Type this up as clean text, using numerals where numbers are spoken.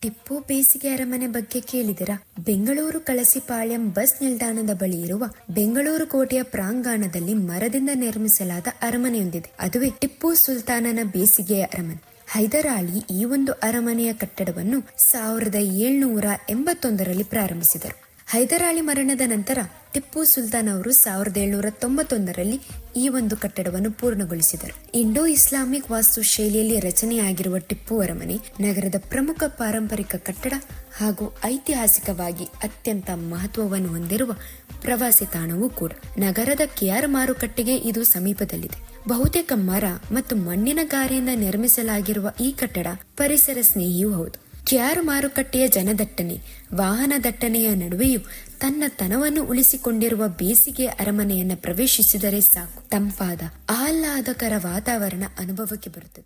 ಟಿಪ್ಪು ಬೇಸಿಗೆ ಅರಮನೆ ಬಗ್ಗೆ ಕೇಳಿದಿರಾ? ಬೆಂಗಳೂರು ಕಳಸಿಪಾಳ್ಯಂ ಬಸ್ ನಿಲ್ದಾಣದ ಬಳಿ ಇರುವ ಬೆಂಗಳೂರು ಕೋಟೆಯ ಪ್ರಾಂಗಣದಲ್ಲಿ ಮರದಿಂದ ನಿರ್ಮಿಸಲಾದ ಅರಮನೆಯೊಂದಿದೆ. ಅದುವೇ ಟಿಪ್ಪು ಸುಲ್ತಾನನ ಬೇಸಿಗೆಯ ಅರಮನೆ. ಹೈದರಾಲಿ ಈ ಒಂದು ಅರಮನೆಯ ಕಟ್ಟಡವನ್ನು 1781ರಲ್ಲಿ ಪ್ರಾರಂಭಿಸಿದರು. ಹೈದರಾಲಿ ಮರಣದ ನಂತರ ಟಿಪ್ಪು ಸುಲ್ತಾನ್ ಅವರು 1791ರಲ್ಲಿ ಈ ಒಂದು ಕಟ್ಟಡವನ್ನು ಪೂರ್ಣಗೊಳಿಸಿದರು. ಇಂಡೋ ಇಸ್ಲಾಮಿಕ್ ವಾಸ್ತು ಶೈಲಿಯಲ್ಲಿ ರಚನೆಯಾಗಿರುವ ಟಿಪ್ಪು ಅರಮನೆ ನಗರದ ಪ್ರಮುಖ ಪಾರಂಪರಿಕ ಕಟ್ಟಡ ಹಾಗೂ ಐತಿಹಾಸಿಕವಾಗಿ ಅತ್ಯಂತ ಮಹತ್ವವನ್ನು ಹೊಂದಿರುವ ಪ್ರವಾಸಿ ತಾಣವೂ ಕೂಡ. ನಗರದ ಕೆಆರ್ ಮಾರುಕಟ್ಟೆಗೆ ಇದು ಸಮೀಪದಲ್ಲಿದೆ. ಬಹುತೇಕ ಮರ ಮತ್ತು ಮಣ್ಣಿನ ಗಾರೆಯಿಂದ ನಿರ್ಮಿಸಲಾಗಿರುವ ಈ ಕಟ್ಟಡ ಪರಿಸರ ಸ್ನೇಹಿಯೂ ಹೌದು. ಕೆಆರ್ ಮಾರುಕಟ್ಟೆಯ ಜನದಟ್ಟಣೆ, ವಾಹನ ದಟ್ಟಣೆಯ ನಡುವೆಯೂ ತನ್ನ ತನವನ್ನು ಉಳಿಸಿಕೊಂಡಿರುವ ಬೇಸಿಗೆ ಅರಮನೆಯನ್ನ ಪ್ರವೇಶಿಸಿದರೆ ಸಾಕು, ತಂಪಾದ ಆಹ್ಲಾದಕರ ವಾತಾವರಣ ಅನುಭವಕ್ಕೆ ಬರುತ್ತದೆ.